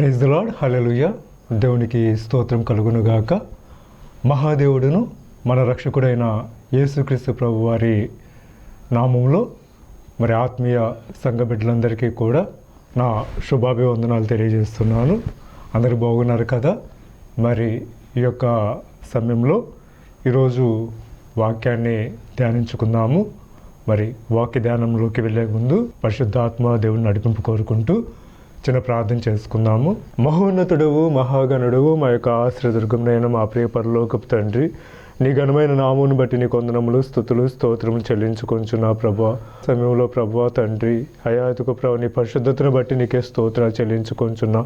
Praise the Lord, హల్లెలూయా. దేవునికి స్తోత్రం కలుగునుగాక. మహాదేవుడును మన రక్షకుడైన యేసుక్రీస్తు ప్రభు వారి నామంలో మరి ఆత్మీయ సంఘ బిడ్డలందరికీ కూడా నా శుభాభివందనాలు తెలియజేస్తున్నాను. అందరూ బాగున్నారు కదా? మరి ఈ యొక్క సమయంలో ఈరోజు వాక్యాన్ని ధ్యానించుకుందాము. మరి వాక్య ధ్యానంలోకి వెళ్ళే ముందు పరిశుద్ధాత్మ దేవుని నడిపింపు కోరుకుంటూ చిన్న ప్రార్థన చేసుకుందాము. మహోన్నతుడవు, మహాగణుడవు, మా యొక్క ఆశ్రయదుర్గంనైన మా ప్రియ పరలోకపు తండ్రి, నీ ఘనమైన నామమును బట్టి నీ కొందనములు, స్తుతులు, స్తోత్రములు చెల్లించుకొంచున్నా ప్రభా. సమయంలో ప్రభా తండ్రి హయాతుకు ప్రభు నీ పరిశుద్ధతను బట్టి నీకే స్తోత్రాలు చెల్లించుకొంచున్నా.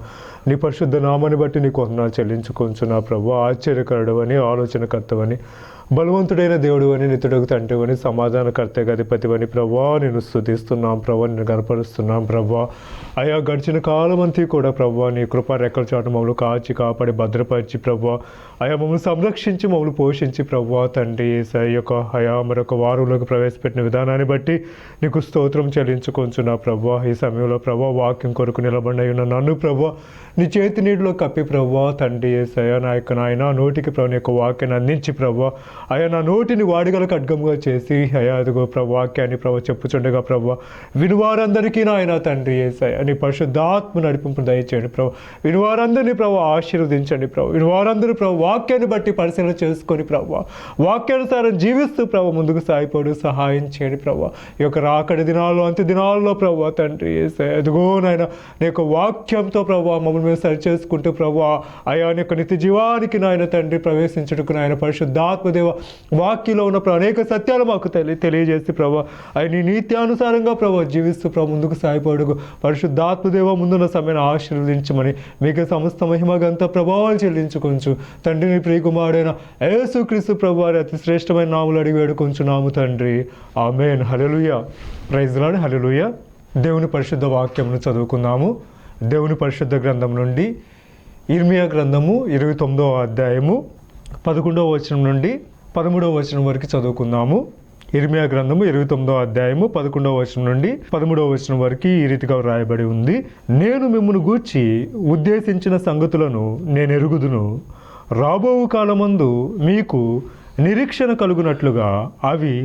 నీ పరిశుద్ధ నామాన్ని బట్టి నీ కొందనాలు చెల్లించుకొంచున్నా ప్రభా. ఆశ్చర్యకరుడవని, ఆలోచనకర్తవని, బలవంతుడైన దేవుడు అని, నితుడకు తండ్రివని, సమాధానకర్తగా అధిపతివని ప్రభా నేను స్తుతిస్తున్నాం ప్రభా, నేను కనపరుస్తున్నాం ప్రభా. అయా గడిచిన కాలం అంతా కూడా ప్రభా నీ కృపా రెక్కల చాటు మమ్మల్ని కాచి కాపాడి భద్రపరిచి ప్రభా అయా మమ్మల్ని సంరక్షించి మమ్మల్ని పోషించి ప్రభా తండ్రి యొక్క అయా మరొక వారంలోకి ప్రవేశపెట్టిన విధానాన్ని బట్టి నీకు స్తోత్రం చెల్లించుకొంచున్నా ప్రభా. ఈ సమయంలో ప్రభా వాక్యం కొరకు నిలబడి ఉన్న నన్ను ప్రభా నీ చేతి నీటిలో కప్పి ప్రభా తండ్రి ఏసయ్యా నా యొక్క నాయన నోటికి ప్రభు నీ యొక్క వాక్యాన్ని అందించి ప్రభా అయా నా నోటిని వాడిగల ఖడ్గముగా చేసి అయా అదిగో ప్రభు వాక్యాన్ని ప్రభు చెప్పుచుండగా ప్రభా వినువారందరికీ నాయన తండ్రి ఏసయ్యా నీ పరిశుద్ధాత్మ నడిపింపు దయచేయండి ప్రభు. వినువారందరినీ ప్రభు ఆశీర్వదించండి ప్రభు. వినువారందరూ ప్రభు వాక్యాన్ని బట్టి పరిశీలన చేసుకొని ప్రభు వాక్యానుసారం జీవిస్తూ ప్రభు ముందుకు సాగిపోడు సహాయం చేయండి ప్రభు. ఈ యొక్క రాకడి దినాల్లో అంత్య దినాల్లో ప్రభు తండ్రి ఏసయ్యా అదిగో నాయన నీ యొక్క వాక్యంతో ప్రభు మమ్మల్ని మేము సరి చేసుకుంటూ ప్రభు అయా నీ యొక్క నిత్య జీవానికి నాయన తండ్రి ప్రవేశించుటకు నాయన పరిశుద్ధాత్మదేవ వాక్యలో ఉన్న అనేక సత్యాలు మాకు తెలియజేసి ప్రభు అవి నీ నీత్యానుసారంగా ప్రభు జీవిస్తూ ప్రభు ముందుకు సాగిపోడుకు పరిశుద్ధాత్మదేవ ముందున్న సమయాన్ని ఆశీర్వదించమని మీకు సమస్త మహిమగంత ప్రభావాలు చెల్లించుకొంచు తండ్రిని ప్రియకుమారుడైన యేసుక్రీస్తు ప్రభు వారి అతి శ్రేష్టమైన నాములు అడిగి వేడుకొంచున్నాము తండ్రి. Amen. Hallelujah. Praise the Lord. Hallelujah. దేవుని పరిశుద్ధ వాక్యమును చదువుకుందాము. దేవుని పరిశుద్ధ గ్రంథం నుండి ఇర్మియా గ్రంథము 29వ అధ్యాయము 11వ వచనం నుండి 13వ వచనం వరకు చదువుకుందాము. ఇర్మియా గ్రంథము 29వ అధ్యాయము 11వ వచనం నుండి 13వ వచనం వరకు ఈ రీతిగా వ్రాయబడి ఉంది. నేను మిమ్మును గూర్చి ఉద్దేశించిన సంగతులను నేను ఎరుగుదును. రాబో కాలమందు మీకు నిరీక్షణ కలుగునట్లుగా అవి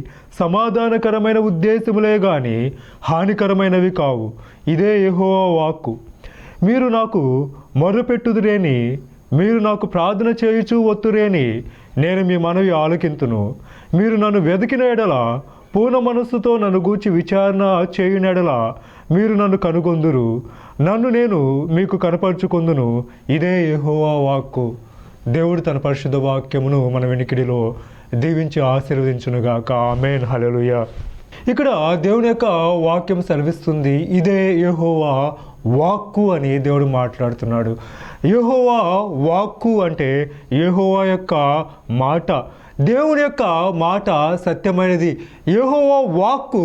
సమాధానకరమైన ఉద్దేశములే గాని హానికరమైనవి కావు. ఇదే యెహోవా వాక్కు. మీరు నాకు మొర్రపెట్టుదురేని, మీరు నాకు ప్రార్థన చేయుచూ వత్తురేని నేను మీ మనవి ఆలకింతును. మీరు నన్ను వెతికిన ఎడల, పూర్ణ మనస్సుతో నన్ను గూర్చి విచారణ చేయున ఎడల మీరు నన్ను కనుగొందురు. నన్ను నేను మీకు కనపరుచుకొందును. ఇదే యెహోవా వాక్కు. దేవుడు తన పరిశుద్ధ వాక్యమును మన వెనికిడిలో దీవించి ఆశీర్వదించునుగాక. ఆమేన్. హల్లెలూయా. ఇక్కడ దేవుని యొక్క వాక్యం సెలవిస్తుంది, ఇదే యెహోవా వాక్కు అని దేవుడు మాట్లాడుతున్నాడు. యెహోవా వాక్కు అంటే యెహోవా యొక్క మాట. దేవుని యొక్క మాట సత్యమైనది. యెహోవా వాక్కు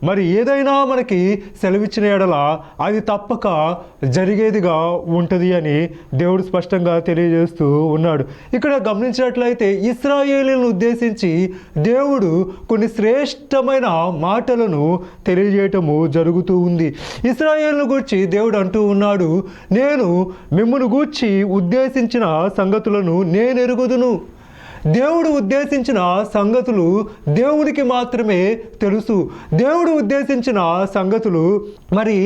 మరి ఏదైనా మనకి సెలవిచ్చిన ఎడల అది తప్పక జరిగేదిగా ఉంటుంది అని దేవుడు స్పష్టంగా తెలియజేస్తూ ఉన్నాడు. ఇక్కడ గమనించినట్లయితే ఇశ్రాయేలును ఉద్దేశించి దేవుడు కొన్ని శ్రేష్టమైన మాటలను తెలియజేయటము జరుగుతూ ఉంది. ఇశ్రాయేలును గూర్చి దేవుడు అంటూ ఉన్నాడు, నేను మిమ్మును గూర్చి ఉద్దేశించిన సంగతులను నేను ఎరుగుదును. దేవుడు ఉద్దేశించిన సంగతులు దేవునికి మాత్రమే తెలుసు. దేవుడు ఉద్దేశించిన సంగతులు మరి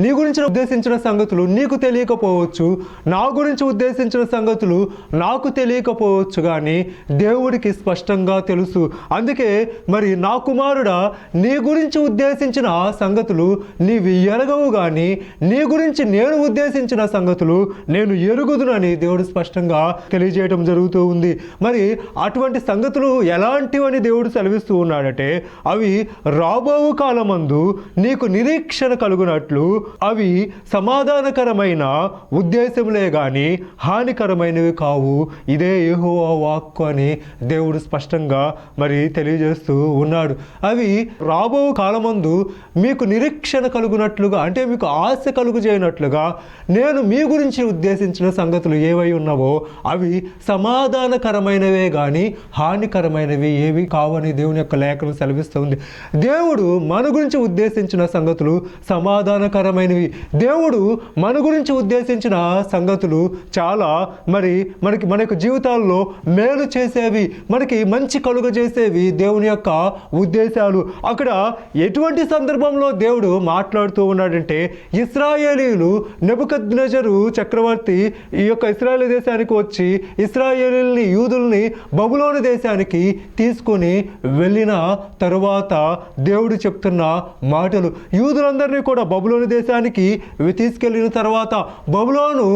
నీ గురించి ఉద్దేశించిన సంగతులు నీకు తెలియకపోవచ్చు, నా గురించి ఉద్దేశించిన సంగతులు నాకు తెలియకపోవచ్చు, కానీ దేవుడికి స్పష్టంగా తెలుసు. అందుకే మరి నా కుమారుడా, నీ గురించి ఉద్దేశించిన సంగతులు నీవి ఎరగవు, కానీ నీ గురించి నేను ఉద్దేశించిన సంగతులు నేను ఎరుగుదునని దేవుడు స్పష్టంగా తెలియజేయడం జరుగుతూ ఉంది. మరి అటువంటి సంగతులు ఎలాంటివని దేవుడు సెలవిస్తూ ఉన్నాడంటే, అవి రాబో కాలమందు నీకు నిరీక్షణ కలుగునట్లు అవి సమాధానకరమైన ఉద్దేశములే గాని హానికరమైనవి కావు. ఇదే యెహోవా వాక్కు అని దేవుడు స్పష్టంగా మరి తెలియజేస్తూ ఉన్నాడు. అవి రాబో కాలమందు మీకు నిరీక్షణ కలుగునట్లుగా అంటే మీకు ఆశ కలుగు చేయనట్లుగా నేను మీ గురించి ఉద్దేశించిన సంగతులు ఏవై ఉన్నావో అవి సమాధానకరమైనవే కానీ హానికరమైనవి ఏవి కావని దేవుని యొక్క లేఖనం సెలవిస్తుంది. దేవుడు మన గురించి ఉద్దేశించిన సంగతులు సమాధానకరమైనవి. దేవుడు మన గురించి ఉద్దేశించిన సంగతులు చాలా మన యొక్క జీవితాల్లో మేలు చేసేవి, మనకి మంచి కలుగజేసేవి దేవుని యొక్క ఉద్దేశాలు. అక్కడ ఎటువంటి సందర్భంలో దేవుడు మాట్లాడుతూ ఉన్నాడంటే, ఇశ్రాయేలీయులు నెబుకద్నెజరు చక్రవర్తి ఈ యొక్క ఇశ్రాయేలు దేశానికి వచ్చి ఇశ్రాయేలీయుల్ని, యూదుల్ని బబులోను దేశానికి తీసుకొని వెళ్ళిన తరువాత దేవుడు చెప్తున్న మాటలు. యూదులందరినీ కూడా బబులోను దేశానికి తీసుకెళ్ళిన తర్వాత బబులోను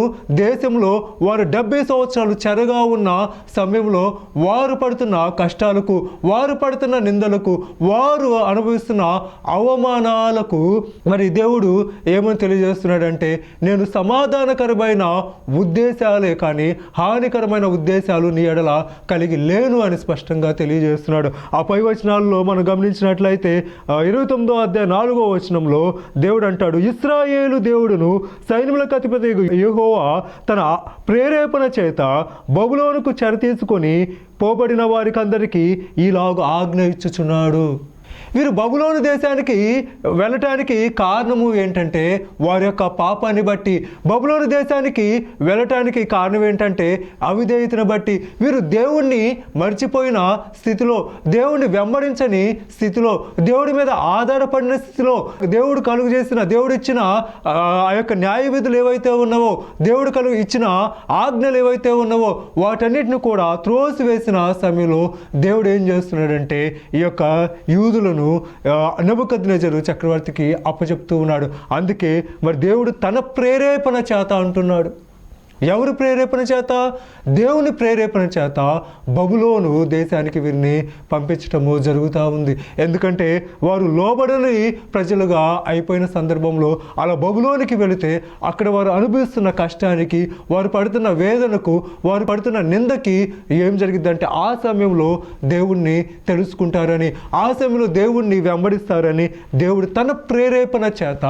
దేశంలో వారు 70 సంవత్సరాలు చెరగా ఉన్న సమయంలో వారు పడుతున్న కష్టాలకు, వారు పడుతున్న నిందలకు, వారు అనుభవిస్తున్న అవమానాలకు దేవుడు ఏమని తెలియజేస్తున్నాడంటే, నేను సమాధానకరమైన ఉద్దేశాలే కానీ హానికరమైన ఉద్దేశాలు నీ ఎడల కలిగి లేను అని స్పష్టంగా తెలియజేస్తున్నాడు. ఆ పై వచనాల్లో మనం గమనించినట్లయితే 29వ అధ్యాయం 4వ వచనంలో దేవుడు అంటాడు, ఇశ్రాయేలు దేవుడును సైన్యములకు అధిపతి యెహోవా తన ప్రేరేపణ చేత బబులోనుకు చెర తీసుకొని పోబడిన వారికి అందరికీ ఈలాగు ఆజ్ఞ ఇచ్చుచున్నాడు. వీరు బబులోను దేశానికి వెళ్ళటానికి కారణము ఏంటంటే వారి యొక్క పాపాన్ని బట్టి. బబులోను దేశానికి వెళ్ళటానికి కారణం ఏంటంటే అవిధేయతను బట్టి. వీరు దేవుణ్ణి మర్చిపోయిన స్థితిలో, దేవుణ్ణి వెంబడించని స్థితిలో, దేవుడి మీద ఆధారపడిన స్థితిలో, దేవుడు ఇచ్చిన ఆ యొక్క న్యాయ విధులు ఏవైతే ఉన్నావో, దేవుడు ఇచ్చిన ఆజ్ఞలు ఏవైతే ఉన్నావో వాటన్నిటిని కూడా త్రోసివేసిన సమయంలో దేవుడు ఏం చేస్తున్నాడంటే ఈ యొక్క యూదులను నెబుకద్నెజరు చక్రవర్తికి అప్పచెప్తూ ఉన్నాడు. అందుకే దేవుడు తన ప్రేరేపణ చేత అంటున్నాడు. ఎవరు ప్రేరేపణ చేత? దేవుని ప్రేరేపణ చేత బబులోను దేశానికి వీరిని పంపించటము జరుగుతూ ఉంది. ఎందుకంటే వారు లోబడని ప్రజలుగా అయిపోయిన సందర్భంలో అలా బబులోనికి వెళితే అక్కడ వారు అనుభవిస్తున్న కష్టానికి, వారు పడుతున్న వేదనకు, వారు పడుతున్న నిందకి ఏం జరిగిద్దంటే ఆ సమయంలో దేవుణ్ణి తెలుసుకుంటారని, ఆ సమయంలో దేవుణ్ణి వెంబడిస్తారని దేవుడు తన ప్రేరేపణ చేత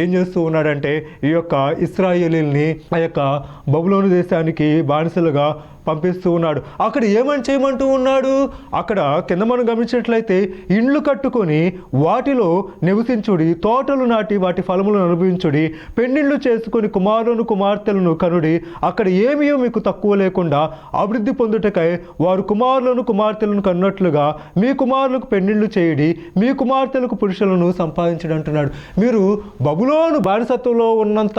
ఏం చేస్తూ ఉన్నాడంటే ఈ యొక్క ఇశ్రాయేలీల్ని ఆ యొక్క బబులోను దేశానికి బానిసలుగా పంపిస్తూ ఉన్నాడు. అక్కడ ఏమని చేయమంటూ ఉన్నాడు? అక్కడ కింద మనం గమనించినట్లయితే, ఇండ్లు కట్టుకొని వాటిలో నివసించుడి, తోటలు నాటి వాటి ఫలములను అనుభవించుడి, పెళ్ళిళ్ళు చేసుకొని కుమారులను కుమార్తెలను కనుడి, అక్కడ ఏమీ మీకు తక్కువ లేకుండా అభివృద్ధి పొందుటకై వారు కుమారులను కుమార్తెలను కన్నట్లుగా మీ కుమారులకు పెళ్ళిళ్ళు చేయుడి, మీ కుమార్తెలకు పురుషులను సంపాదించడం అంటున్నాడు. మీరు బబులోను బానిసత్వంలో ఉన్నంత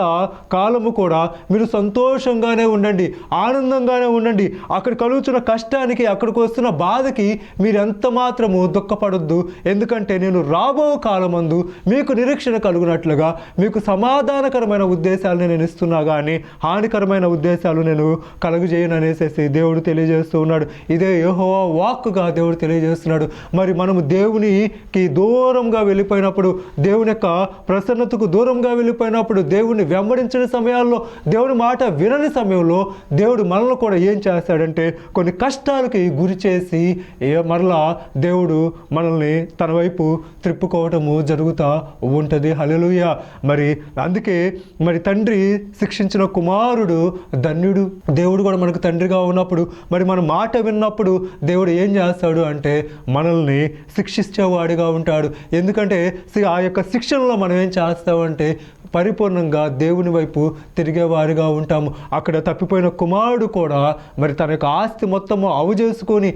కాలము కూడా మీరు సంతోషంగానే ఉండండి, ఆనందంగానే ఉండండి. అక్కడ కలుగుతున్న కష్టానికి, అక్కడికి వస్తున్న బాధకి మీరు ఎంత మాత్రము దుఃఖపడొద్దు. ఎందుకంటే నేను రాబో కాలమందు మీకు నిరీక్షణ కలుగునట్లుగా మీకు సమాధానకరమైన ఉద్దేశాలను నేను ఇస్తున్నా కానీ హానికరమైన ఉద్దేశాలు నేను కలుగజేయను అనేసి దేవుడు తెలియజేస్తూ ఉన్నాడు. ఇదే యెహోవా వాక్కుగా దేవుడు తెలియజేస్తున్నాడు. మరి మనము దేవునికి దూరంగా వెళ్ళిపోయినప్పుడు, దేవుని యొక్క ప్రసన్నతకు దూరంగా వెళ్ళిపోయినప్పుడు, దేవుని వెంబడించిన సమయాల్లో, దేవుని మాట వినని సమయంలో దేవుడు మనల్ని కూడా ఏం చేస్తాడంటే కొన్ని కష్టాలకి గురి చేసి మరలా దేవుడు మనల్ని తన వైపు త్రిప్పుకోవటము జరుగుతూ ఉంటుంది. హల్లెలూయా. అందుకే తండ్రి శిక్షించిన కుమారుడు ధన్యుడు. దేవుడు కూడా మనకు తండ్రిగా ఉన్నప్పుడు మన మాట విన్నప్పుడు దేవుడు ఏం చేస్తాడు అంటే మనల్ని శిక్షించేవాడిగా ఉంటాడు. ఎందుకంటే ఆ యొక్క శిక్షణలో మనం ఏం చేస్తామంటే పరిపూర్ణంగా దేవుని వైపు తిరిగేవారిగా ఉంటాము. అక్కడ తప్పిపోయిన కుమారుడు కూడా తన యొక్క ఆస్తి మొత్తము అవు చేసుకొని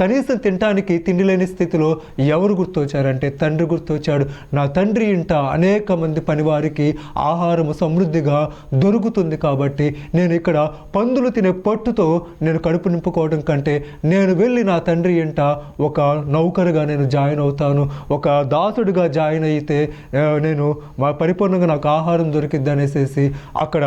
కనీసం తినటానికి తిండి లేని స్థితిలో ఎవరు గుర్తొచ్చారంటే తండ్రి గుర్తొచ్చాడు. నా తండ్రి ఇంట అనేక మంది పనివారికి ఆహారము సమృద్ధిగా దొరుకుతుంది కాబట్టి నేను ఇక్కడ పందులు తినే పట్టుతో నేను కడుపు నింపుకోవడం కంటే నేను వెళ్ళి నా తండ్రి ఇంట ఒక నౌకరుగా నేను జాయిన్ అవుతాను, ఒక దాసుడిగా జాయిన్ అయితే నేను పరిపూర్ణంగా నాకు ఆహారం దొరికిద్ది అనేసి అక్కడ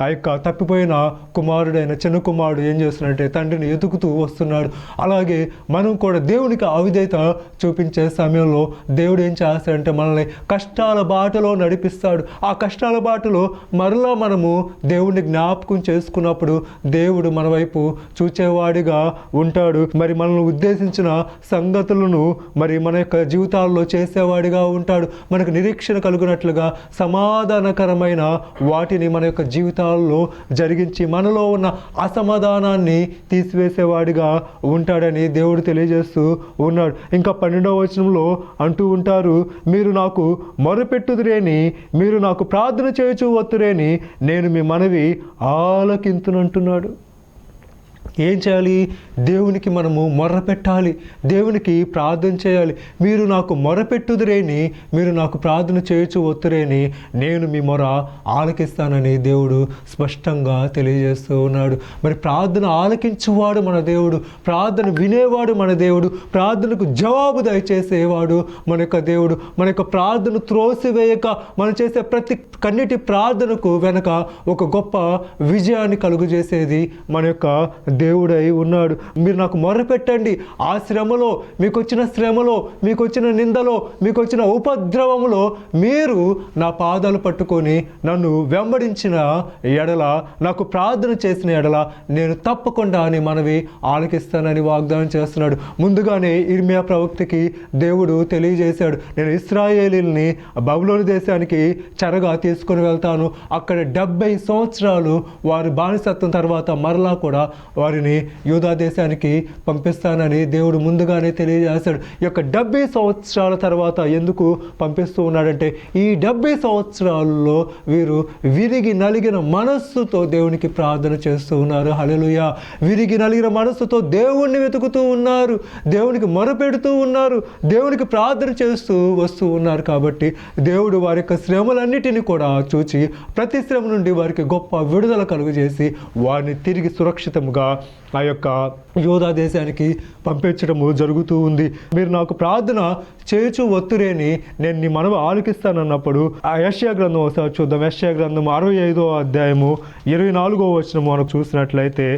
ఆ యొక్క తప్పిపోయిన కుమారుడైన చిన్న కుమారుడు ఏం చేస్తున్నాడంటే తండ్రిని ఎదుగుతూ వస్తున్నాడు. అలాగే మనం కూడా దేవునికి అవిధేయత చూపించే సమయంలో దేవుడు ఏం చేస్తాడంటే మనల్ని కష్టాల బాటలో నడిపిస్తాడు. ఆ కష్టాల బాటలో మరలా మనము దేవుడిని జ్ఞాపకం చేసుకున్నప్పుడు దేవుడు మన వైపు చూచేవాడిగా ఉంటాడు. మరి మనల్ని ఉద్దేశించిన సంగతులను మరి మన యొక్క జీవితాల్లో చేసేవాడిగా ఉంటాడు. మనకు నిరీక్షణ కలుగునట్లుగా సమాధానకరమైన వాటిని మన యొక్క జీవితాల్లో జరిగించి మనలో ఉన్న అసమాధానాన్ని తీసివేసేవాడిగా ఉంటాడని దేవుడు తెలియజేస్తూ ఉన్నాడు. ఇంకా 12వ వచనంలో అంటూ ఉంటారు, మీరు నాకు మొరపెట్టుదురేని, మీరు నాకు ప్రార్థన చేయుచు వత్తురేని, నేను మీ మనవి ఆలకింతునంటున్నాడు. ఏం చేయాలి? దేవునికి మనము మొర్ర పెట్టాలి, దేవునికి ప్రార్థన చేయాలి. మీరు నాకు మొరపెట్టుదురేని, మీరు నాకు ప్రార్థన చేయుచు వత్తురేని, నేను మీ మొర ఆలకిస్తానని దేవుడు స్పష్టంగా తెలియజేస్తూ ఉన్నాడు. మరి ప్రార్థన ఆలకించువాడు మన దేవుడు, ప్రార్థన వినేవాడు మన దేవుడు, ప్రార్థనకు జవాబు దయచేసేవాడు మన యొక్క దేవుడు. మన యొక్క ప్రార్థన త్రోసివేయక మనం చేసే ప్రతి కన్నిటి ప్రార్థనకు వెనక ఒక గొప్ప విజయాన్ని కలుగజేసేది మన యొక్క దేవుడై ఉన్నాడు. మీరు నాకు మొరపెట్టండి, ఆ శ్రమలో, మీకు వచ్చిన శ్రమలో, మీకు వచ్చిన నిందలో, మీకు వచ్చిన ఉపద్రవములో మీరు నా పాదాలు పట్టుకొని నన్ను వెంబడించిన ఎడల, నాకు ప్రార్థన చేసిన ఎడల నేను తప్పకుండా అని మనవి ఆలకిస్తానని వాగ్దానం చేస్తున్నాడు. ముందుగానే ఇర్మియా ప్రవక్తకి దేవుడు తెలియజేశాడు, నేను ఇశ్రాయేలీల్ని బబులోను దేశానికి చెరగా తీసుకొని వెళ్తాను, అక్కడ 70 సంవత్సరాలు వారి బానిసత్వం తర్వాత మరలా కూడా వారిని యూదా దేశానికి పంపిస్తానని దేవుడు ముందుగానే తెలియజేశాడు. ఈ యొక్క 70 సంవత్సరాల తర్వాత ఎందుకు పంపిస్తూ ఉన్నాడంటే, ఈ 70 సంవత్సరాల్లో వీరు విరిగి నలిగిన మనస్సుతో దేవునికి ప్రార్థన చేస్తూ ఉన్నారు. హల్లెలూయా! విరిగి నలిగిన మనస్సుతో దేవుణ్ణి వెతుకుతూ ఉన్నారు, దేవునికి మొరపెడుతూ ఉన్నారు, దేవునికి ప్రార్థన చేస్తూ వస్తూ ఉన్నారు. కాబట్టి దేవుడు వారి యొక్క శ్రమలన్నిటినీ కూడా చూచి ప్రతి శ్రమ నుండి వారికి గొప్ప విడుదల కలుగజేసి వారిని తిరిగి సురక్షితంగా ఆ యొక్క యూదా దేశానికి పంపించడము జరుగుతూ ఉంది. మీరు నాకు ప్రార్థన చేయుచు వత్తురేని, నేను నీ మనవి ఆలకిస్తానన్నప్పుడు ఆ యెషయా గ్రంథం ఒకసారి చూద్దాం. యెషయా గ్రంథం 65వ అధ్యాయము 24వ వచనం మనకు చూసినట్లయితే,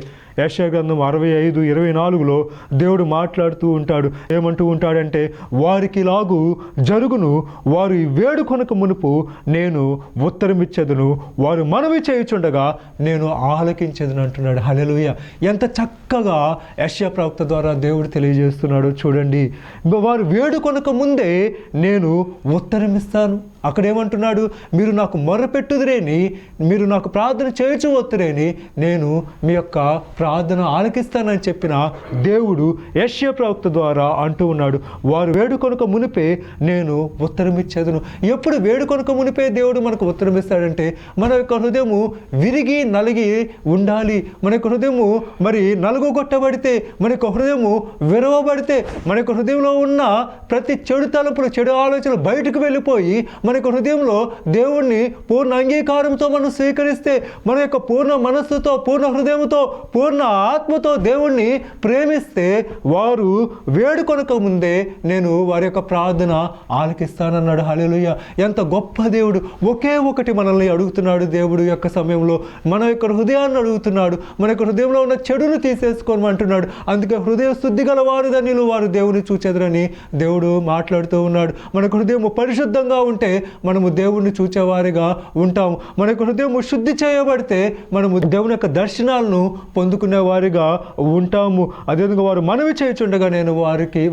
యెషయా గ్రంథం 65:24లో దేవుడు మాట్లాడుతూ ఉంటాడు. ఏమంటూ ఉంటాడంటే, వారికి ఇలాగు జరుగును, వారు ఈ వేడుకొనక మునుపు నేను ఉత్తరమిచ్చేదను, వారు మనవి చేయుచుండగా నేను ఆలకించేదను అంటున్నాడు. హల్లెలూయా! ఎంత చక్కగా యెషయా ప్రవక్త ద్వారా దేవుడు తెలియజేస్తున్నాడు చూడండి. వారు వేడుకొనక ముందే నేను ఉత్తరమిస్తాను. అక్కడ ఏమంటున్నాడు? మీరు నాకు మొరపెట్టుదురేని, మీరు నాకు ప్రార్థన చేయుచు వత్తురేని, నేను మీ యొక్క ప్రార్థన ఆలకిస్తానని చెప్పిన దేవుడు యెషయా ప్రవక్త ద్వారా అంటూ ఉన్నాడు. వారు వేడుకొనక మునిపే నేను ఉత్తరమిచ్చేదను. ఎప్పుడు వేడుకొనక మునిపే దేవుడు మనకు ఉత్తరమిస్తాడంటే, మన యొక్క హృదయము విరిగి నలిగి ఉండాలి. మన యొక్క హృదయము మరి నలుగుగొట్టబడితే, మన యొక్క హృదయము విరవబడితే, మన యొక్క హృదయంలో ఉన్న ప్రతి చెడు తలంపులు, చెడు ఆలోచనలు బయటకు వెళ్ళిపోయి మన యొక్క హృదయంలో దేవుణ్ణి పూర్ణ అంగీకారంతో మనం స్వీకరిస్తే, మన యొక్క పూర్ణ మనస్సుతో, పూర్ణ హృదయంతో, పూర్ణ ఆత్మతో దేవుణ్ణి ప్రేమిస్తే, వారు వేడుకొనక ముందే నేను వారి యొక్క ప్రార్థన ఆలకిస్తానన్నాడు. హల్లెలూయా! ఎంత గొప్ప దేవుడు! ఒకే ఒకటి మనల్ని అడుగుతున్నాడు దేవుడు యొక్క సమయంలో, మన యొక్క హృదయాన్ని అడుగుతున్నాడు. మన యొక్క హృదయంలో ఉన్న చెడును తీసేసుకోమంటున్నాడు. అందుకే హృదయ శుద్ధి గల వారు ధన్యులు, వారు దేవుని చూచెదరని దేవుడు మాట్లాడుతూ ఉన్నాడు. మన హృదయం పరిశుద్ధంగా ఉంటే మనము దేవుణ్ణి చూచేవారిగా ఉంటాము. మన యొక్క హృదయం శుద్ధి చేయబడితే మనము దేవుని యొక్క దర్శనాలను పొందుకునే వారిగా ఉంటాము. అదేవిధంగా వారు మనవి చేయుచుండగా నేను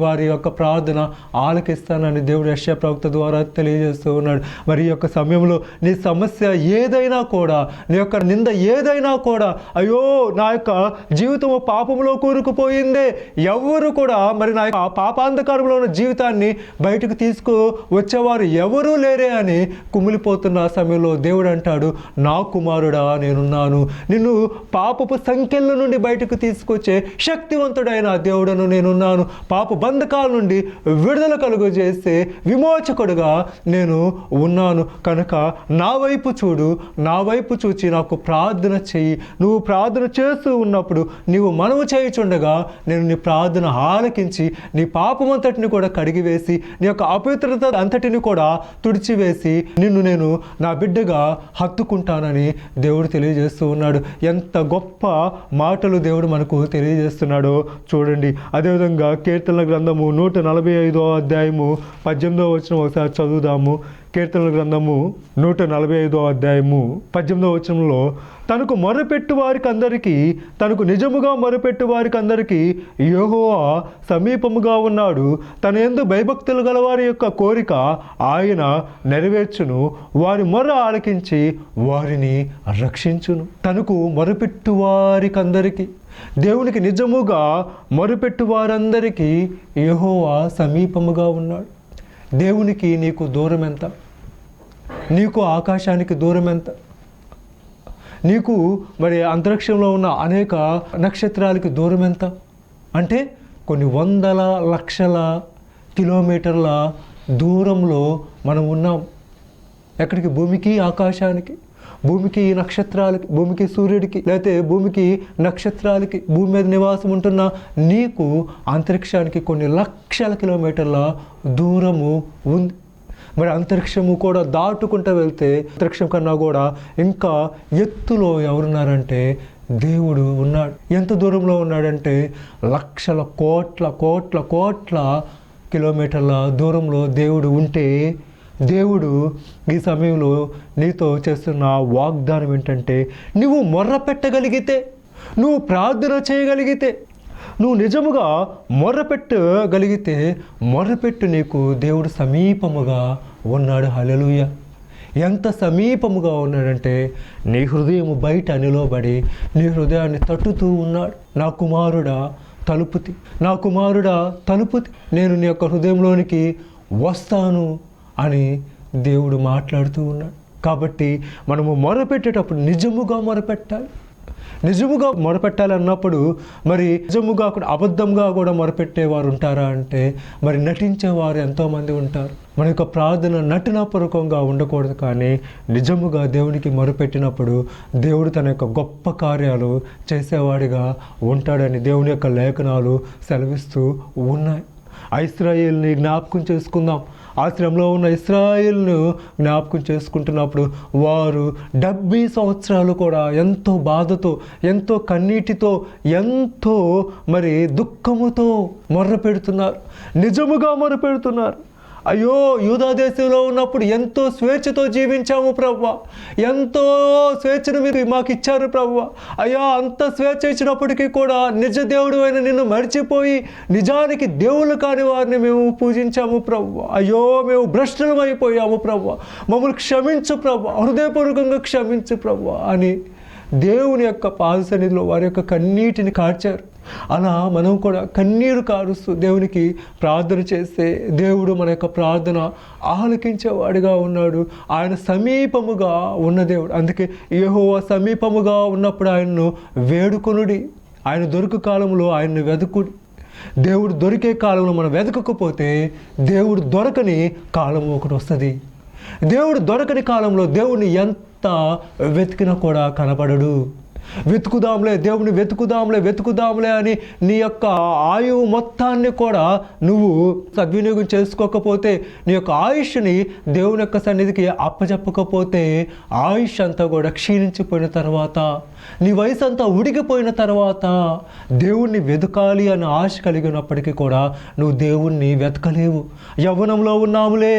వారి యొక్క ప్రార్థన ఆలకిస్తానని దేవుడు యెషయా ప్రవక్త ద్వారా తెలియజేస్తూ ఉన్నాడు. మరి ఈ యొక్క సమయంలో నీ సమస్య ఏదైనా కూడా, నీ యొక్క నింద ఏదైనా కూడా, అయ్యో నా యొక్క జీవితము పాపంలో కూరుకుపోయిందే, ఎవరు కూడా మరి నా యొక్క పాపాంధకారంలో ఉన్న జీవితాన్ని బయటకు తీసుకు వచ్చేవారు ఎవరూ లేరే అని కుమిలిపోతున్న సమయంలో దేవుడు అంటాడు, నా కుమారుడా నేనున్నాను, నిన్ను పాపపు సంఖ్యల నుండి బయటకు తీసుకొచ్చే శక్తివంతుడైన దేవుడను నేనున్నాను, పాప బంధకాల నుండి విడుదల కలుగజేసే విమోచకుడుగా నేను ఉన్నాను. కనుక నా వైపు చూడు, నా వైపు చూచి నాకు ప్రార్థన చెయ్యి. నువ్వు ప్రార్థన చేస్తూ ఉన్నప్పుడు నీవు మనవి చేయుచుండగా నేను నీ ప్రార్థన ఆలకించి నీ పాపమంతటిని కూడా కడిగివేసి నీ యొక్క అపవిత్రత అంతటిని కూడా తుడిచి తుడిచివేసి నిన్ను నేను నా బిడ్డగా హత్తుకుంటానని దేవుడు తెలియజేస్తూ ఉన్నాడు. ఎంత గొప్ప మాటలు దేవుడు మనకు తెలియజేస్తున్నాడో చూడండి. అదేవిధంగా కీర్తనల గ్రంథము 145వ అధ్యాయము 18వ వచనం ఒకసారి చదువుదాము. కీర్తనల గ్రంథము 145వ అధ్యాయము 18వ వచనంలో, తనకు మొరపెట్టు వారికి అందరికీ, తనకు నిజముగా మొరపెట్టు వారికి అందరికీ యెహోవా సమీపముగా ఉన్నాడు. తన యందు భయభక్తులు గల వారి యొక్క కోరిక ఆయన నెరవేర్చును. వారి మొర ఆలకించి వారిని రక్షించును. తనకు మొరపెట్టు వారికి అందరికీ, దేవునికి నిజముగా మొరపెట్టు వారందరికీ యెహోవా సమీపముగా ఉన్నాడు. దేవునికి నీకు దూరం ఎంత? నీకు ఆకాశానికి దూరం ఎంత? నీకు మరి అంతరిక్షంలో ఉన్న అనేక నక్షత్రాలకి దూరం ఎంత? అంటే కొన్ని వందల లక్షల కిలోమీటర్ల దూరంలో మనం ఉన్నాం. ఎక్కడికి? భూమికి ఆకాశానికి, భూమికి నక్షత్రాలకి, భూమికి సూర్యుడికి, లేకపోతే భూమికి నక్షత్రాలకి, భూమి మీద నివాసం ఉంటున్న నీకు అంతరిక్షానికి కొన్ని లక్షల కిలోమీటర్ల దూరము ఉంది. మరి అంతరిక్షము కూడా దాటుకుంటూ వెళ్తే అంతరిక్షం కన్నా కూడా ఇంకా ఎత్తులో ఎవరున్నారంటే దేవుడు ఉన్నాడు. ఎంత దూరంలో ఉన్నాడంటే లక్షల కోట్ల కోట్ల కోట్ల కిలోమీటర్ల దూరంలో దేవుడు ఉంటే, దేవుడు ఈ సమయంలో నీతో చేస్తున్న వాగ్దానం ఏంటంటే, నువ్వు మొర్ర పెట్టగలిగితే, నువ్వు ప్రార్థన చేయగలిగితే, నువ్వు నిజముగా మొర్రపెట్టగలిగితే, మొర్రపెట్టు, నీకు దేవుడు సమీపముగా ఉన్నాడు. హల్లెలూయా! ఎంత సమీపముగా ఉన్నాడంటే నీ హృదయము బయట నిలబడి నీ హృదయాన్ని తట్టుతూ ఉన్నాడు. నా కుమారుడా తలుపుతి, నా కుమారుడా తలుపుతి, నేను నీ యొక్క హృదయంలోనికి వస్తాను అని దేవుడు మాట్లాడుతూ ఉన్నాడు. కాబట్టి మనము మొరపెట్టేటప్పుడు నిజముగా మొరపెట్టాలి. నిజముగా మొరపెట్టాలి అన్నప్పుడు మరి నిజముగా కూడా అబద్ధంగా కూడా మొరపెట్టేవారు ఉంటారా అంటే మరి నటించేవారు ఎంతోమంది ఉంటారు. మన యొక్క ప్రార్థన నటనాపూర్వకంగా ఉండకూడదు, కానీ నిజముగా దేవునికి మొరపెట్టినప్పుడు దేవుడు తన యొక్క గొప్ప కార్యాలు చేసేవాడిగా ఉంటాడని దేవుని యొక్క లేఖనాలు సెలవిస్తూ ఉన్నాయి. ఇశ్రాయేలుని జ్ఞాపకం చేసుకుందాం. ఆశ్రమంలో ఉన్న ఇశ్రాయేలును జ్ఞాపకం చేసుకుంటున్నప్పుడు వారు 70 సంవత్సరాలు కూడా ఎంతో బాధతో, ఎంతో కన్నీటితో, ఎంతో మరి దుఃఖముతో మొర్ర పెడుతున్నారు. నిజముగా మొర్ర పెడుతున్నారు. అయ్యో, యూదా దేశంలో ఉన్నప్పుడు ఎంతో స్వేచ్ఛతో జీవించాము ప్రభువా, ఎంతో స్వేచ్ఛను మీరు మాకు ఇచ్చారు ప్రభువా. అయ్యా, అంత స్వేచ్ఛ ఇచ్చినప్పటికీ కూడా నిజ దేవుడు అయిన నిన్ను మర్చిపోయి నిజానికి దేవుళ్ళు కాని వారిని మేము పూజించాము ప్రభువా. అయ్యో, మేము భ్రష్టులం అయిపోయాము ప్రభువా, మమ్మల్ని క్షమించు ప్రభువా, హృదయపూర్వకంగా క్షమించు ప్రభువా అని దేవుని యొక్క పాద సన్నిధిలో వారి యొక్క కన్నీటిని కార్చారు. అలా మనం కూడా కన్నీరు కారుస్తూ దేవునికి ప్రార్థన చేస్తే దేవుడు మన యొక్క ప్రార్థన ఆలకించేవాడిగా ఉన్నాడు. ఆయన సమీపముగా ఉన్న దేవుడు. అందుకే యెహోవా సమీపముగా ఉన్నప్పుడు ఆయన్ను వేడుకొనుడి, ఆయన దొరుకు కాలంలో ఆయన్ని వెతుకుడి. దేవుడు దొరికే కాలంలో మనం వెతకకపోతే దేవుడు దొరకని కాలం ఒకటి వస్తుంది. దేవుడు దొరకని కాలంలో దేవుడిని ఎంత వెతికినా కూడా కనపడడు. వెతుకుదాంలే, దేవుని వెతుకుదాంలే అని నీ యొక్క ఆయువు మొత్తాన్ని కూడా నువ్వు సద్వినియోగం చేసుకోకపోతే, నీ యొక్క ఆయుష్ని దేవుని యొక్క సన్నిధికి అప్పచెప్పకపోతే, ఆయుష్ అంతా కూడా క్షీణించిపోయిన తర్వాత, నీ వయసు అంతా ఉడికిపోయిన తర్వాత దేవుణ్ణి వెతకాలి అన్న ఆశ కలిగినప్పటికీ కూడా నువ్వు దేవుణ్ణి వెతకలేవు. యవ్వనంలో ఉన్నాములే,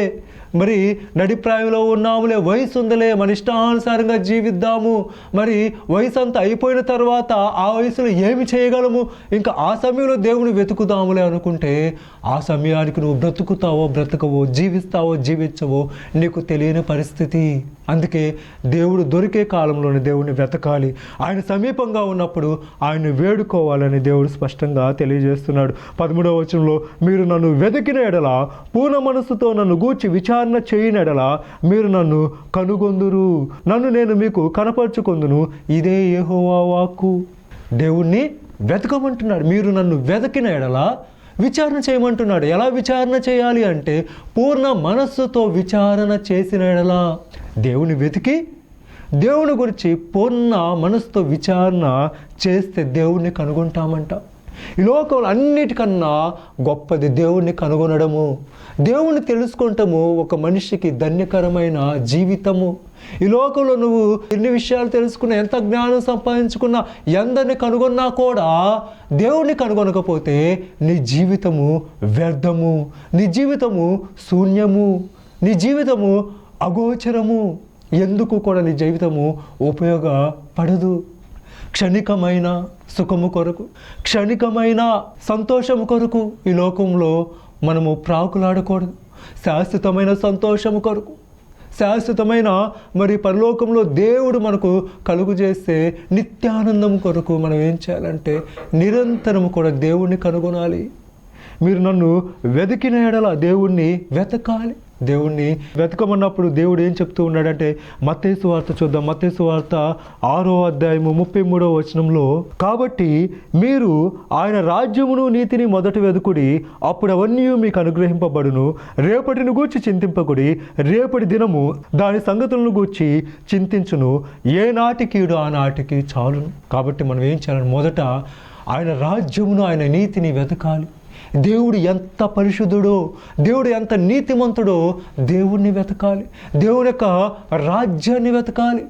మరి నడిప్రాయంలో ఉన్నాములే, వయసు ఉందలే, మన ఇష్టానుసారంగా జీవిద్దాము, మరి వయసు అంతా అయిపోయిన తర్వాత ఆ వయసులో ఏమి చేయగలము, ఇంకా ఆ సమయంలో దేవుని వెతుకుదాములే అనుకుంటే ఆ సమయానికి నువ్వు బ్రతకవో, జీవించవో నీకు తెలియని పరిస్థితి. అందుకే దేవుడు దొరికే కాలంలోనే దేవుని వెతకాలి. ఆయన సమీపంగా ఉన్నప్పుడు ఆయన్ని వేడుకోవాలని దేవుడు స్పష్టంగా తెలియజేస్తున్నాడు. 13వ వచనంలో, మీరు నన్ను వెతికిన ఎడల, పూర్ణ మనస్సుతో నన్ను గూర్చి విచారణ చేయని ఎడల మీరు నన్ను కనుగొందురు, నన్ను నేను మీకు కనపరుచుకొందును. ఇదే యెహోవా వాక్కు. దేవుణ్ణి వెతకమంటున్నాడు. మీరు నన్ను వెతికిన ఎడల విచారణ చేయమంటున్నాడు. ఎలా విచారణ చేయాలి అంటే పూర్ణ మనస్సుతో విచారణ చేసిన ఎడల. దేవుని వెతికి దేవుని గురించి పూర్ణ మనస్సుతో విచారణ చేస్తే దేవుణ్ణి కనుగొంటామంట. ఈ లోకంలో అన్నిటికన్నా గొప్పది దేవుణ్ణి కనుగొనడము, దేవుణ్ణి తెలుసుకుంటాము ఒక మనిషికి ధన్యకరమైన జీవితము. ఈ లోకంలో నువ్వు ఎన్ని విషయాలు తెలుసుకున్నా, ఎంత జ్ఞానం సంపాదించుకున్నా, ఎందరిని కనుగొన్నా కూడా దేవుణ్ణి కనుగొనకపోతే నీ జీవితము వ్యర్థము, నీ జీవితము శూన్యము, నీ జీవితము అగోచరము. ఎందుకు కూడా నీ జీవితము ఉపయోగపడదు. క్షణికమైన సుఖము కొరకు, క్షణికమైన సంతోషము కొరకు ఈ లోకంలో మనము ప్రాకులాడకూడదు. శాశ్వతమైన సంతోషము కొరకు, శాశ్వతమైన మరి పరలోకంలో దేవుడు మనకు కలుగు చేస్తే నిత్యానందం కొరకు మనం ఏం చేయాలంటే నిరంతరము కూడా దేవుణ్ణి కనుగొనాలి. మీరు నన్ను వెతికిన ఎడల దేవుణ్ణి వెతకాలి. దేవుణ్ణి వెతకమన్నప్పుడు దేవుడు ఏం చెప్తూ ఉన్నాడంటే మత్తయి సువార్త చూద్దాం. మత్తయి సువార్త 6వ అధ్యాయము 33వ వచనంలో, కాబట్టి మీరు ఆయన రాజ్యమును నీతిని మొదట వెదుకుడి, అప్పుడు అవన్నీ మీకు అనుగ్రహింపబడును. రేపటిని గూర్చి చింతింపకుడి, రేపటి దినము దాని సంగతులను గూర్చి చింతించును. ఏ నాటికీడు ఆ నాటికి చాలును. కాబట్టి మనం ఏం చేయాలి? మొదట ఆయన రాజ్యమును, ఆయన నీతిని వెతకాలి. దేవుడు ఎంత పరిశుద్ధుడో, దేవుడు ఎంత నీతిమంతుడో దేవుణ్ణి వెతకాలి. దేవుని యొక్క రాజ్యాన్ని వెతకాలి.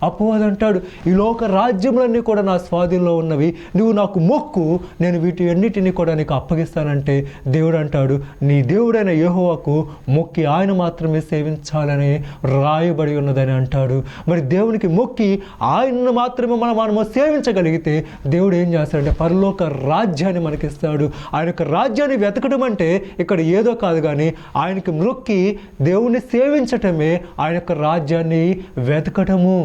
అపవాది అంటాడు, ఈ లోక రాజ్యములన్నీ కూడా నా స్వాధీనంలో ఉన్నవి, నువ్వు నాకు మొక్కు, నేను వీటి అన్నిటినీ కూడా నీకు అప్పగిస్తానంటే దేవుడు అంటాడు, నీ దేవుడైన యెహోవాకు మొక్కి ఆయన మాత్రమే సేవించాలని రాయబడి ఉన్నదని అంటాడు. మరి దేవునికి మొక్కి ఆయనను మాత్రమే మనము సేవించగలిగితే దేవుడు ఏం చేస్తాడంటే పరలోక రాజ్యాన్ని మనకిస్తాడు. ఆయన యొక్క రాజ్యాన్ని వెతకడం అంటే ఇక్కడ ఏదో కాదు, కానీ ఆయనకి మొక్కి దేవుణ్ణి సేవించటమే ఆయన యొక్క రాజ్యాన్ని వెతకటము.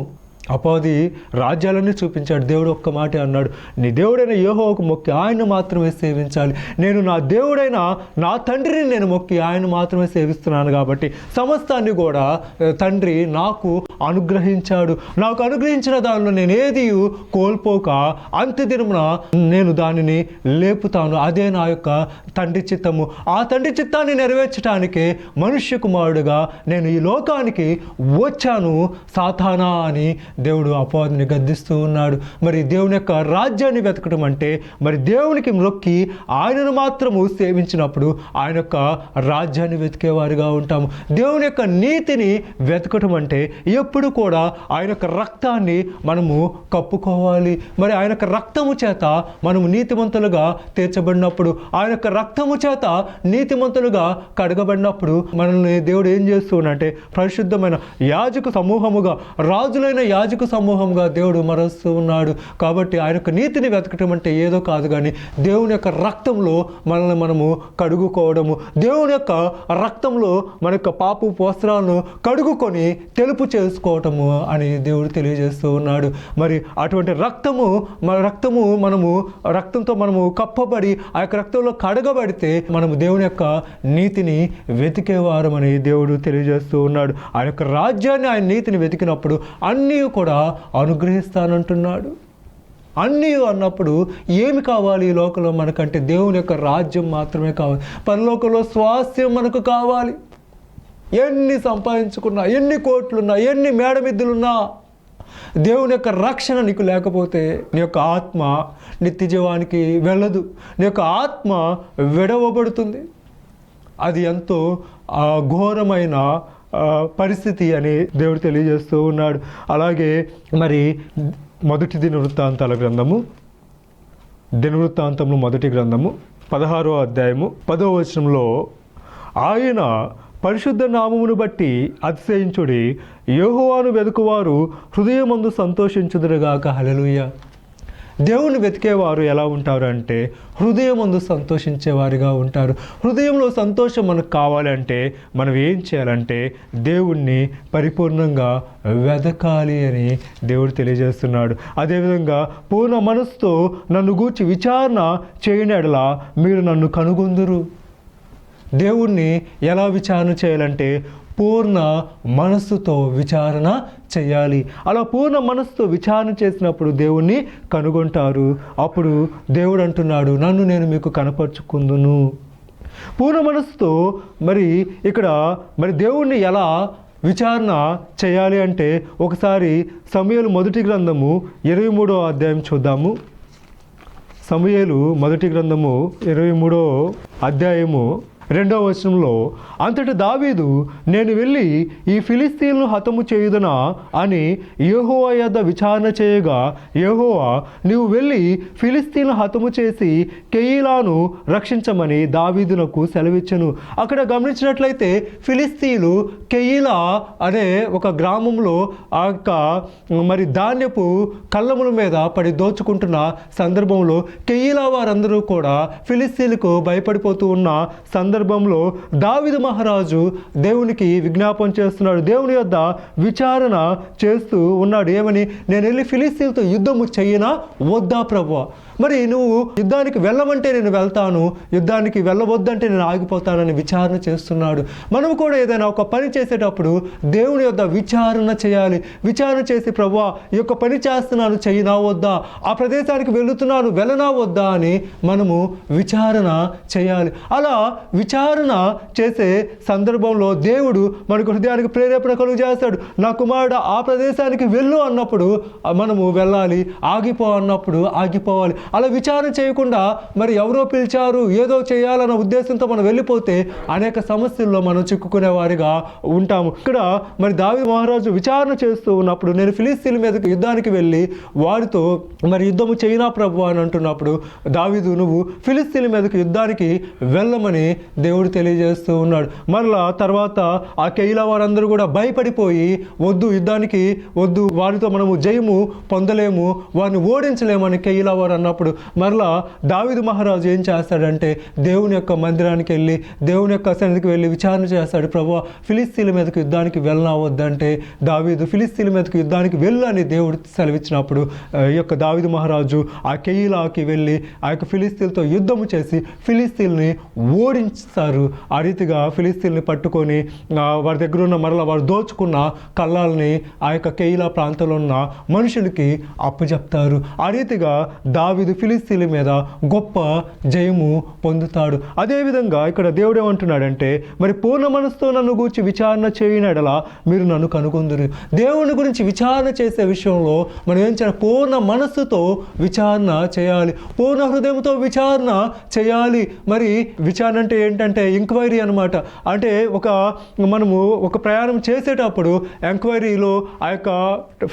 అపవాది రాజ్యాలన్నీ చూపించాడు. దేవుడు ఒక్క మాట అన్నాడు, నీ దేవుడైన యెహోవాకు మొక్కి ఆయన మాత్రమే సేవించాలి. నేను నా దేవుడైన నా తండ్రిని నేను మొక్కి ఆయన మాత్రమే సేవిస్తున్నాను కాబట్టి సమస్తాన్ని కూడా తండ్రి నాకు అనుగ్రహించాడు. నాకు అనుగ్రహించిన దానిలో నేను ఏది కోల్పోక అంత్యదినమున నేను దానిని లేపుతాను. అదే నా యొక్క తండ్రి చిత్తము. ఆ తండ్రి చిత్తాన్ని నెరవేర్చడానికే మనుష్య కుమారుడుగా నేను ఈ లోకానికి వచ్చాను సాతానా అని దేవుడు అపవాదిని గద్దిస్తూ ఉన్నాడు. మరి దేవుని యొక్క రాజ్యాన్ని వెతకడం అంటే మరి దేవునికి మొక్కి ఆయనను మాత్రము సేవించినప్పుడు ఆయన యొక్క రాజ్యాన్ని వెతికేవారిగా ఉంటాము. దేవుని యొక్క నీతిని వెతకటం అంటే ఎప్పుడు కూడా ఆయన యొక్క రక్తాన్ని మనము కప్పుకోవాలి. మరి ఆయన యొక్క రక్తము చేత మనము నీతిమంతులుగా తీర్చబడినప్పుడు, ఆయన యొక్క రక్తము చేత నీతిమంతులుగా కడగబడినప్పుడు మనల్ని దేవుడు ఏం చేస్తున్నాడంటే పరిశుద్ధమైన యాజక సమూహముగా, రాజులైన యాజక సమూహంగా దేవుడు మరుస్తూ ఉన్నాడు. కాబట్టి ఆయన యొక్క నీతిని వెతకటం అంటే ఏదో కాదు, కానీ దేవుని యొక్క రక్తంలో మనల్ని మనము కడుగుకోవడము, దేవుని యొక్క రక్తంలో మన యొక్క పాపు వస్త్రాలను కడుగుకొని తెలుపు చేసుకోవటము అని దేవుడు తెలియజేస్తూ ఉన్నాడు. మరి అటువంటి రక్తంతో మనము కప్పబడి ఆ యొక్క రక్తంలో కడగబడితే మనము దేవుని యొక్క నీతిని వెతికేవారమని దేవుడు తెలియజేస్తూ ఉన్నాడు. ఆయన యొక్క రాజ్యాన్ని, ఆయన నీతిని వెతికినప్పుడు అన్నీ కూడా అనుగ్రహిస్తానంటున్నాడు. అన్నీ అన్నప్పుడు ఏమి కావాలి ఈ లోకంలో మనకంటే? దేవుని యొక్క రాజ్యం మాత్రమే కావాలి. పరలోకంలో స్వాస్థ్యం మనకు కావాలి. ఎన్ని సంపాదించుకున్నా, ఎన్ని కోట్లున్నా, ఎన్ని మేడమిద్దులున్నా, దేవుని యొక్క రక్షణ నీకు లేకపోతే నీ యొక్క ఆత్మ నిత్య జీవానికి వెళ్ళదు. నీ యొక్క ఆత్మ విడవబడుతుంది. అది ఎంతో ఘోరమైన పరిస్థితి అని దేవుడు తెలియజేస్తూ ఉన్నాడు. అలాగే మరి మొదటి దినవృత్తాంతాల గ్రంథము, దినవృత్తాంతములు మొదటి గ్రంథము 16వ అధ్యాయము 10వ వచనంలో, ఆయన పరిశుద్ధ నామమును బట్టి అతిశయించుడి, యెహోవాను వెతుకువారు హృదయమందు సంతోషించుదురుగాక. హల్లెలూయా. దేవుని వెతికేవారు ఎలా ఉంటారు అంటే హృదయమందు సంతోషించేవారిగా ఉంటారు. హృదయంలో సంతోషం మనకు కావాలంటే మనం ఏం చేయాలంటే దేవుణ్ణి పరిపూర్ణంగా వెతకాలి అని దేవుడు తెలియజేస్తున్నాడు. అదేవిధంగా పూర్ణ మనసుతో నన్ను గూర్చి విచారణ చేయని ఎడల మీరు నన్ను కనుగొందురు. దేవుణ్ణి ఎలా విచారణ చేయాలంటే పూర్ణ మనస్సుతో విచారణ చేయాలి. అలా పూర్ణ మనస్సుతో విచారణ చేసినప్పుడు దేవుణ్ణి కనుగొంటారు. అప్పుడు దేవుడు అంటున్నాడు, నన్ను నేను మీకు కనపరుచుకుందును. పూర్ణ మనస్సుతో ఇక్కడ దేవుణ్ణి ఎలా విచారణ చేయాలి అంటే ఒకసారి సమూయేలు మొదటి గ్రంథము 23వ అధ్యాయం చూద్దాము. సమూయేలు మొదటి గ్రంథము 23వ అధ్యాయము 2వ వచనంలో, అంతట దావీదు, నేను వెళ్ళి ఈ ఫిలిస్తీన్లను హతము చేయుదునా అని యెహోవా యొద్ద విచారణ చేయగా, యెహోవా, నీవు వెళ్ళి ఫిలిస్తీన్లను హతము చేసి కెయీలాను రక్షించమని దావీదునకు సెలవిచ్చెను. అక్కడ గమనించినట్లయితే ఫిలిస్తీన్లు కెయీలా అనే ఒక గ్రామంలో ఆ యొక్క మరి ధాన్యపు కళ్ళముల మీద పడి దోచుకుంటున్న సందర్భంలో కెయీలా వారందరూ కూడా ఫిలిస్తీన్లకు భయపడిపోతూ ఉన్న సందర్భంలో దావీదు మహారాజు దేవునికి విజ్ఞాపన చేస్తున్నాడు. దేవుని యొద్ద విచారణ చేస్తూ ఉన్నాడు. ఏమని? నేను వెళ్ళి ఫిలిస్తీన్లతో యుద్ధము చెయ్యనా వద్దా ప్రభువా? మరి నువ్వు యుద్ధానికి వెళ్ళమంటే నేను వెళ్తాను, యుద్ధానికి వెళ్ళవద్దంటే నేను ఆగిపోతానని విచారణ చేస్తున్నాడు. మనం కూడా ఏదైనా ఒక పని చేసేటప్పుడు దేవుని యొద్ద విచారణ చేయాలి. విచారణ చేసి, ప్రభువా ఈ యొక్క పని చేస్తున్నాను, చెయ్యనా వద్దా? ఆ ప్రదేశానికి వెళుతున్నాను, వెళ్ళనా వద్దా అని మనము విచారణ చేయాలి. అలా విచారణ చేసే సందర్భంలో దేవుడు మనకు హృదయానికి ప్రేరేపణ కలుగు చేస్తాడు. నా కుమారుడు ఆ ప్రదేశానికి వెళ్ళు అన్నప్పుడు మనము వెళ్ళాలి, ఆగిపో అన్నప్పుడు ఆగిపోవాలి. అలా విచారణ చేయకుండా మరి ఎవరో పిలిచారు ఏదో చేయాలన్న ఉద్దేశంతో మనం వెళ్ళిపోతే అనేక సమస్యల్లో మనం చిక్కుకునే వారిగా ఉంటాము. ఇక్కడ మరి దావీదు మహారాజు విచారణ చేస్తూ ఉన్నప్పుడు, నేను ఫిలిస్తీన్ల మీదకి యుద్ధానికి వెళ్ళి వారితో మరి యుద్ధము చేయనా ప్రభు అని అంటున్నప్పుడు, దావీదు నువ్వు ఫిలిస్తీన్ల మీదకి యుద్ధానికి వెళ్ళమని దేవుడు తెలియజేస్తూ ఉన్నాడు. మరలా తర్వాత ఆ కెయీలా వారందరూ కూడా భయపడిపోయి, వద్దు యుద్ధానికి వద్దు, వారితో మనము జయము పొందలేము, వారిని ఓడించలేమని కెయీలా వారు అన్నప్పుడు మరలా దావీదు మహారాజు ఏం చేస్తాడంటే దేవుని యొక్క మందిరానికి వెళ్ళి దేవుని యొక్క సన్నిధికి వెళ్ళి విచారణ చేస్తాడు. ప్రభువా ఫిలిస్తీన్ల మీదకి యుద్ధానికి వెళ్ళనా వద్దంటే దావీదు ఫిలిస్తీన్ల మీదకి యుద్ధానికి వెళ్ళు అని దేవుడు సెలవిచ్చినప్పుడు ఈ యొక్క దావీదు మహారాజు ఆ కెయీలాకి వెళ్ళి ఆ యొక్క ఫిలిస్తీన్లతో యుద్ధము చేసి ఫిలిస్తీన్ని ఓడించారు. ఆ రీతిగా ఫిలిస్తీన్ని పట్టుకొని వారి దగ్గర ఉన్న మరలా వారు దోచుకున్న కళ్ళాలని ఆ యొక్క కెయీలా ప్రాంతంలో ఉన్న మనుషులకి అప్పచెప్తారు. ఆ రీతిగా దావీదు ఫిలిస్తీన్ల మీద గొప్ప జయము పొందుతాడు. అదేవిధంగా ఇక్కడ దేవుడు ఏమంటున్నాడంటే, మరి పూర్ణ మనసుతో నన్ను గూర్చి విచారణ చేయనడలా మీరు నన్ను కనుగొందురు. దేవుని గురించి విచారణ చేసే విషయంలో మనం ఏం చేయాలి? పూర్ణ మనస్సుతో విచారణ చేయాలి, పూర్ణ హృదయంతో విచారణ చేయాలి. మరి విచారణ అంటే ఏంటంటే ఎంక్వైరీ అనమాట. అంటే మనము ఒక ప్రయాణం చేసేటప్పుడు ఎంక్వైరీలో ఆ యొక్క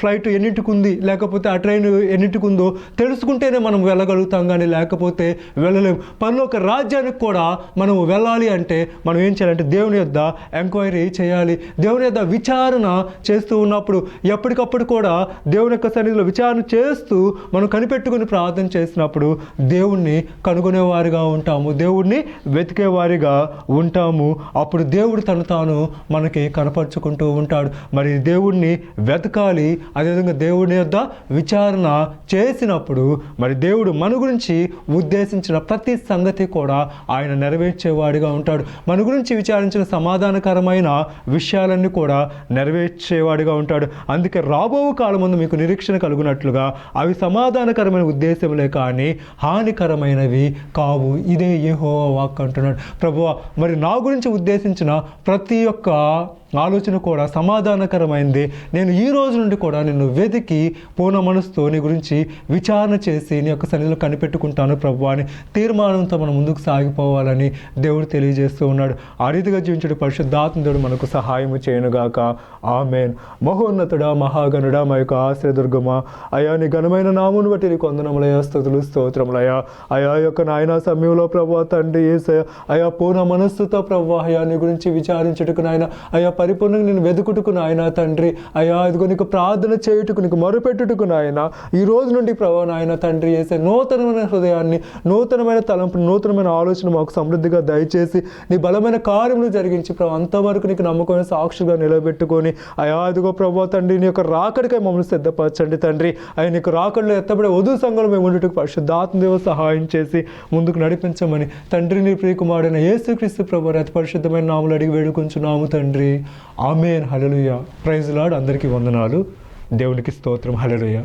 ఫ్లైట్ ఎన్నింటికి ఉంది, లేకపోతే ఆ ట్రైన్ ఎన్నింటికి ఉందో తెలుసుకుంటేనే మనం వెళ్ళగలుగుతాం, కానీ లేకపోతే వెళ్ళలేము. పరలోక రాజ్యానికి కూడా మనం వెళ్ళాలి అంటే మనం ఏం చేయాలంటే దేవుని యొద్ద ఎంక్వైరీ చేయాలి. దేవుని యొద్ద విచారణ చేస్తూ ఉన్నప్పుడు ఎప్పటికప్పుడు కూడా దేవుని యొక్క సన్నిధిలో విచారణ చేస్తూ మనం కనిపెట్టుకుని ప్రార్థన చేసినప్పుడు దేవుణ్ణి కనుగొనేవారిగా ఉంటాము, దేవుణ్ణి వెతికేవారిగా ఉంటాము. అప్పుడు దేవుడు తను తాను మనకి కనపరుచుకుంటూ ఉంటాడు. మరి దేవుణ్ణి వెతకాలి. అదేవిధంగా దేవుని యొద్ద విచారణ చేసినప్పుడు మరి దేవుడు మన గురించి ఉద్దేశించిన ప్రతి సంగతి కూడా ఆయన నెరవేర్చేవాడిగా ఉంటాడు. మన గురించి విచారించిన సమాధానకరమైన విషయాలన్నీ కూడా నెరవేర్చేవాడిగా ఉంటాడు. అందుకే రాబో కాలం ముందు మీకు నిరీక్షణ కలుగునట్లుగా అవి సమాధానకరమైన ఉద్దేశములే కానీ హానికరమైనవి కావు. ఇదే యెహోవా వాక్కు అంటున్నాడు. ప్రభువా మరి నా గురించి ఉద్దేశించిన ప్రతి ఒక్క ఆలోచన కూడా సమాధానకరమైంది. నేను ఈ రోజు నుండి కూడా నిన్ను వెతికి పూర్ణ మనసుతో నీ గురించి విచారణ చేసి నీ యొక్క సన్నిధిలో కనిపెట్టుకుంటాను ప్రభువా అని తీర్మానంతో మనం ముందుకు సాగిపోవాలని దేవుడు తెలియజేస్తూ ఉన్నాడు. ఆ రీతిగా జీవించడం పరిశుద్ధాత్ముడు మనకు సహాయము చేయనుగాక. ఆమేన్. మహోన్నతుడా, మహాగణుడా, మా యొక్క ఆశ్రయదుర్గమా, అయా నీ ఘనమైన నామును బట్టి నీకు వందనములయ్యా, స్తుతులు స్తోత్రములయ్యా. అయా యొక్క నాయన సమయంలో ప్రభువా తండ్రి యేసయ్యా, అయా పూర్ణ మనస్సుతో ప్రభువా అయా నీ గురించి విచారించుటకు నాయన, అయా పరిపూర్ణంగా నేను వెతుకుటకు నాయన తండ్రి, అయా ఇదిగో నీకు ప్రార్థన చేయుటకు, నీకు మొరపెట్టుటకు నాయన ఈ రోజు నుండి ప్రభువా నాయన తండ్రి యేసయ్యా నూతనమైన హృదయాన్ని, నూతనమైన తలంపు, నూతనమైన ఆలోచన మాకు సమృద్ధిగా దయచేసి నీ బలమైన కార్యములు జరిగించి ప్రభు అంతవరకు నీకు నమ్మకమైన సాక్షిగా నిలబెట్టుకొని అయా ఇదిగో ప్రభువా తండ్రి నీ యొక్క రాకడికై మమ్మల్ని సిద్ధపరచండి తండ్రి. అయ్యా నీకు రాకడలో ఎత్తబడే వధువు సంఘంలో మేము ఉండేటకు పరిశుద్ధాత్మదేవ సహాయం చేసి ముందుకు నడిపించమని తండ్రి నీ ప్రియకుమారుడైన యేసుక్రీస్తు ప్రభువు అతి పరిశుద్ధమైన నామములో అడిగి వేడుకొంచున్నాము తండ్రి. ఆమేన్. హల్లెలూయా. Praise Lord. అందరికీ వందనాలు. దేవునికి స్తోత్రం. హల్లెలూయా.